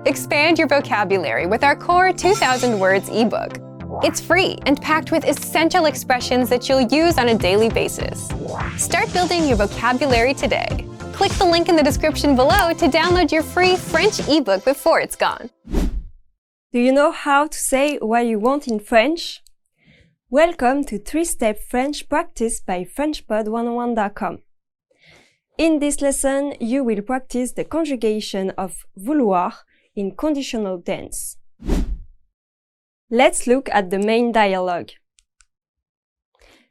Expand your vocabulary with our Core 2000 Words ebook. It's free and packed with essential expressions that you'll use on a daily basis. Start building your vocabulary today. Click the link in the description below to download your free French ebook before it's gone. Do you know how to say what you want in French? Welcome to 3-Step French Practice by FrenchPod101.com. In this lesson, you will practice the conjugation of vouloir in conditional tense. Let's look at the main dialogue.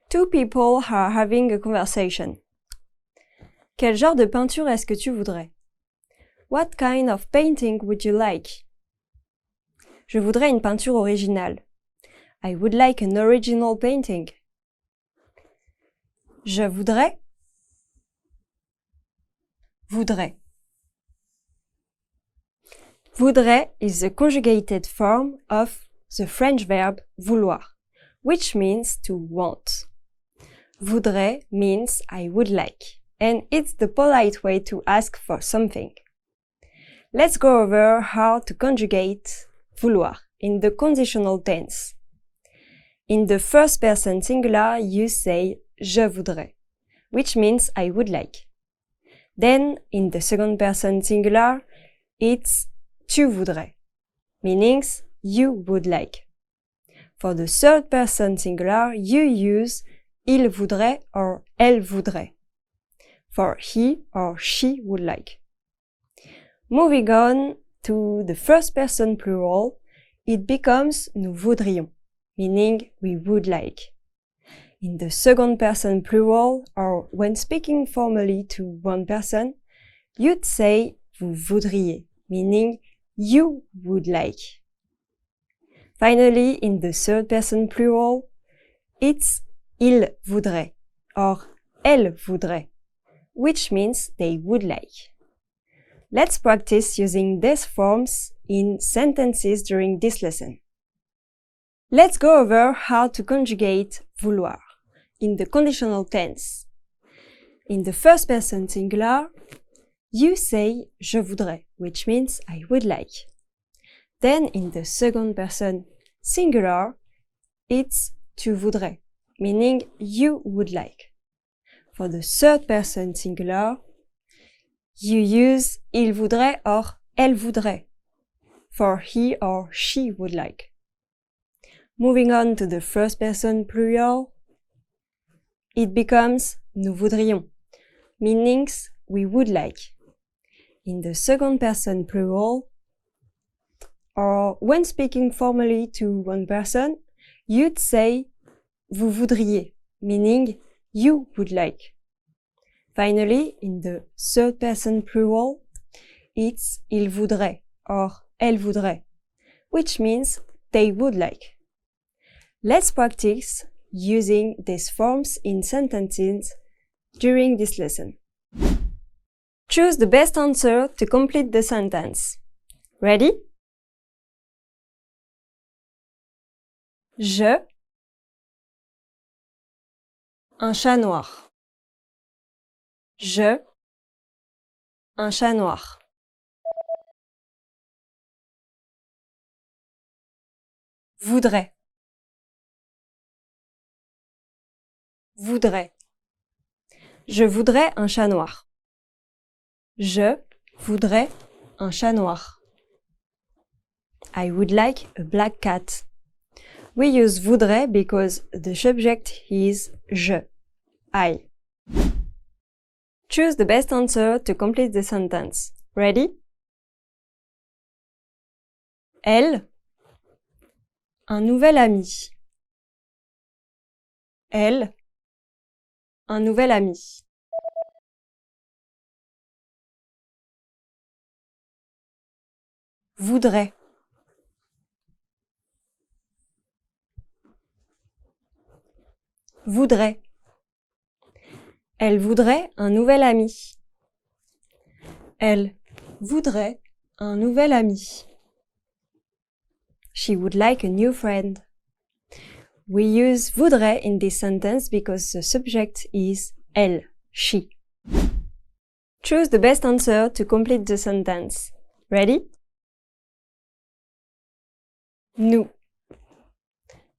Two people are having a conversation. Quel genre de peinture est-ce que tu voudrais? What kind of painting would you like? Je voudrais une peinture originale. I would like an original painting. Je voudrais. Voudrais. Voudrais is the conjugated form of the French verb vouloir, which means to want. Voudrais means I would like, and it's the polite way to ask for something. Let's go over how to conjugate vouloir in the conditional tense. In the first person singular, you say je voudrais, which means I would like. Then, in the second person singular, it's tu voudrais, meaning you would like. For the third person singular, you use il voudrait or elle voudrait, for he or she would like. Moving on to the first person plural, it becomes nous voudrions, meaning we would like. In the second person plural, or when speaking formally to one person, you'd say vous voudriez, meaning you would like. Finally, in the third person plural, it's il voudrait or elle voudrait, which means they would like. Let's practice using these forms in sentences during this lesson. Let's go over how to conjugate vouloir in the conditional tense. In the first person singular, you say je voudrais, which means I would like. Then in the second person singular, it's tu voudrais, meaning you would like. For the third person singular, you use il voudrait or elle voudrait, for he or she would like. Moving on to the first person plural, it becomes nous voudrions, meaning we would like. In the second person plural, or when speaking formally to one person, you'd say vous voudriez, meaning you would like. Finally, in the third person plural, it's il voudrait or elle voudrait, which means they would like. Let's practice using these forms in sentences during this lesson. Choose the best answer to complete the sentence. Ready? Je, un chat noir. Je, un chat noir. Voudrais. Voudrais. Je voudrais un chat noir. Je voudrais un chat noir. I would like a black cat. We use voudrais because the subject is je, I. Choose the best answer to complete the sentence. Ready? Elle, un nouvel ami. Elle, un nouvel ami. Voudrait. Voudrait. Elle voudrait un nouvel ami. Elle voudrait un nouvel ami. She would like a new friend. We use voudrait in this sentence because the subject is elle, she. Choose the best answer to complete the sentence. Ready? nous.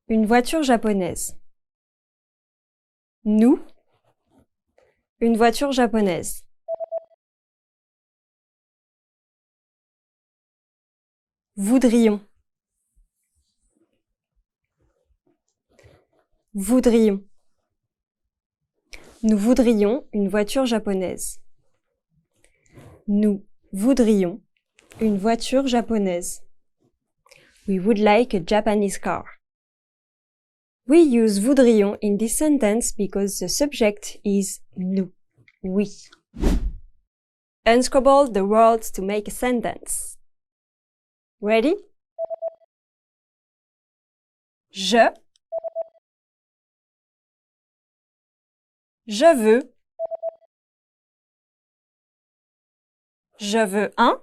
Une voiture japonaise. Nous. Une voiture japonaise. Voudrions. Voudrions. Nous voudrions une voiture japonaise. Nous voudrions une voiture japonaise. We would like a Japanese car. We use voudrions in this sentence because the subject is nous, we. Unscramble the words to make a sentence. Ready? Je veux. Je veux un.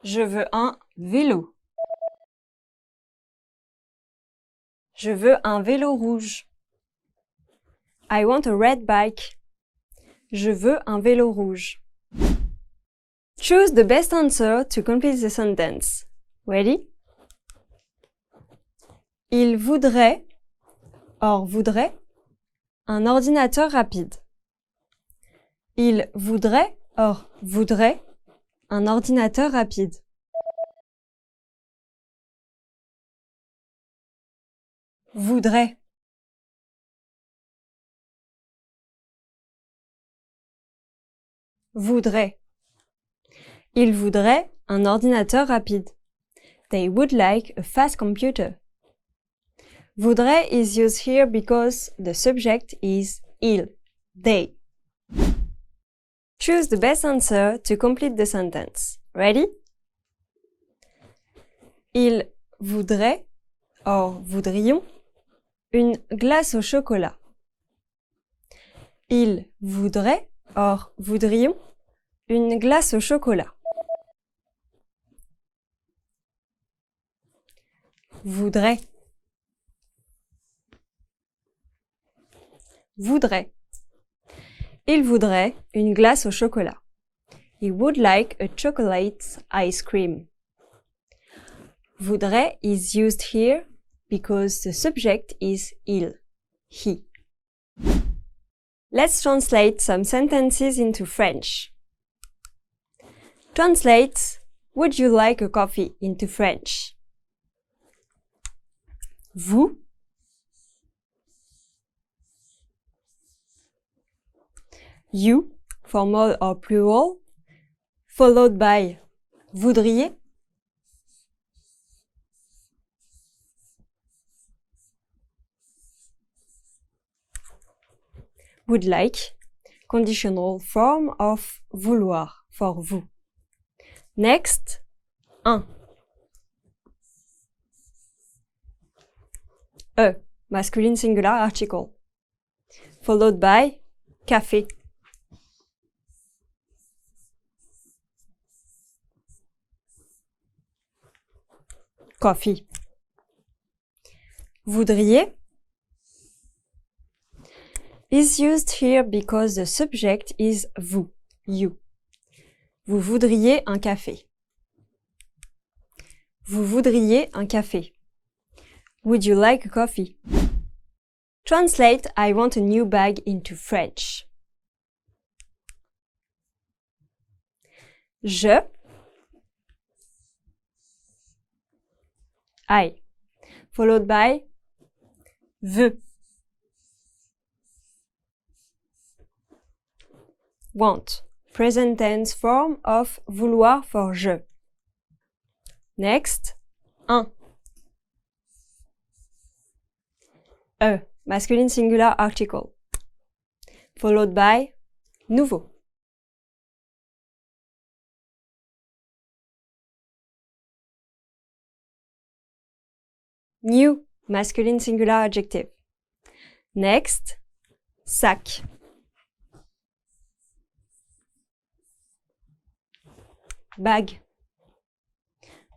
Je veux un vélo. Je veux un vélo rouge. I want a red bike. Je veux un vélo rouge. Choose the best answer to complete the sentence. Ready? Il voudrait, or voudrait, un ordinateur rapide. Il voudrait, or voudrait, un ordinateur rapide. Voudrait. Voudrait. Ils voudraient un ordinateur rapide. They would like a fast computer. Voudrait is used here because the subject is il, they. Choose the best answer to complete the sentence. Ready? Ils voudraient, or voudrions, une glace au chocolat. Ils voudraient, or voudrions, une glace au chocolat. Voudrait. Voudrait. Il voudrait une glace au chocolat. He would like a chocolate ice cream. Voudrait is used here because the subject is il, he. Let's translate some sentences into French. Translate, would you like a coffee into French? Vous. You, formal or plural, followed by voudriez. Would like, conditional form of vouloir, for vous. Next, un. Masculine singular article. Followed by café. Coffee. Voudriez is used here because the subject is vous, you. Vous voudriez un café. Vous voudriez un café. Would you like a coffee? Translate I want a new bag into French. Je. I. Followed by veux. Want. Present tense form of vouloir for je. Next, un. Masculine singular article. Followed by nouveau. New, masculine singular adjective. Next, sac. Bag.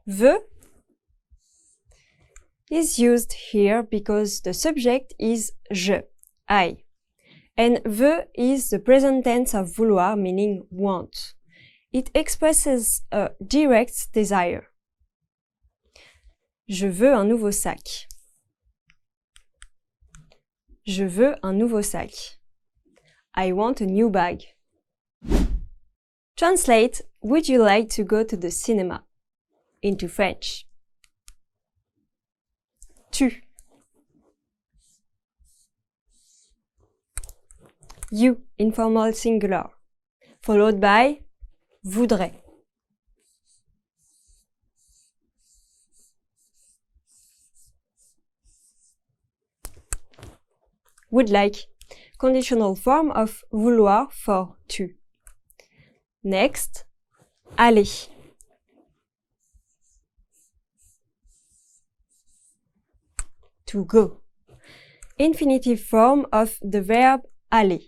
Veux is used here because the subject is je, I. And veux is the present tense of vouloir, meaning want. It expresses a direct desire. Je veux un nouveau sac. Je veux un nouveau sac. I want a new bag. Translate, would you like to go to the cinema? Into French. Tu. You, informal singular, followed by voudrais. Would like, conditional form of vouloir for tu. Next, aller. To go. Infinitive form of the verb aller.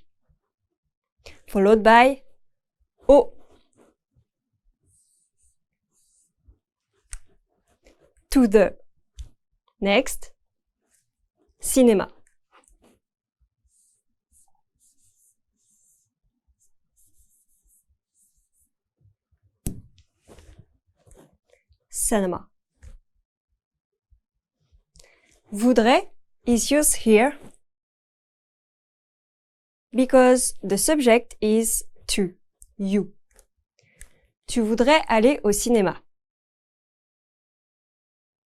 Followed by au. To the. Next, cinéma. Cinema. Voudrais is used here because the subject is tu, you. Tu voudrais aller au cinéma.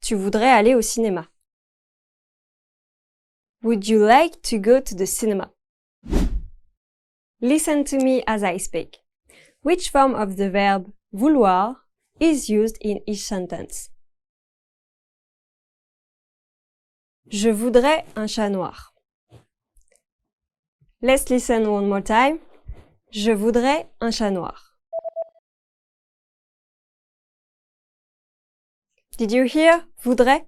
Tu voudrais aller au cinéma. Would you like to go to the cinema? Listen to me as I speak. Which form of the verb vouloir is used in each sentence? Je voudrais un chat noir. Let's listen one more time. Je voudrais un chat noir. Did you hear voudrais?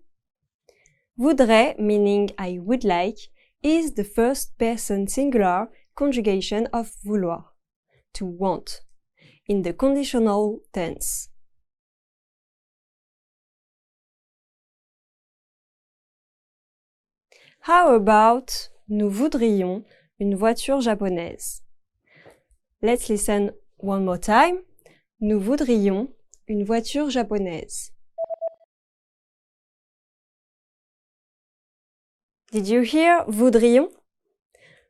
Voudrais, meaning I would like, is the first person singular conjugation of vouloir, to want, in the conditional tense. How about nous voudrions une voiture japonaise? Let's listen one more time. Nous voudrions une voiture japonaise. Did you hear voudrions?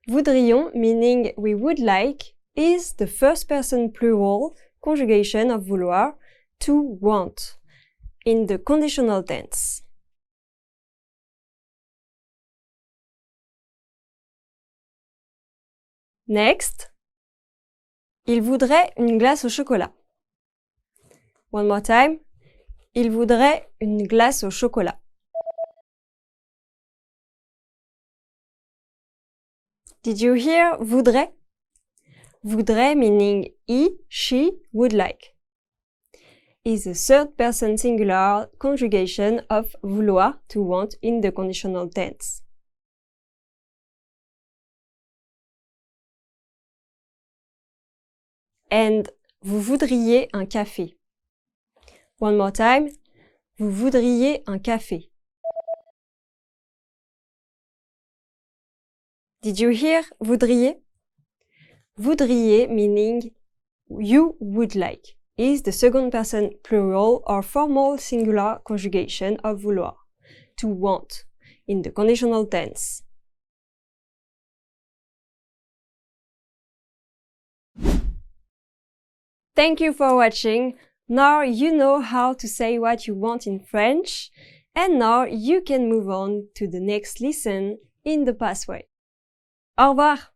Voudrions, meaning we would like, is the first person plural conjugation of vouloir, to want, in the conditional tense. Next, il voudrait une glace au chocolat. One more time. Il voudrait une glace au chocolat. Did you hear voudrait? Voudrait, meaning he, she would like, is a third person singular conjugation of vouloir, to want, in the conditional tense. And vous voudriez un café. One more time. Vous voudriez un café. Did you hear voudriez? Voudriez, meaning you would like, is the second person plural or formal singular conjugation of vouloir, to want, in the conditional tense. Thank you for watching. Now you know how to say what you want in French, and now you can move on to the next lesson in the pathway. Au revoir!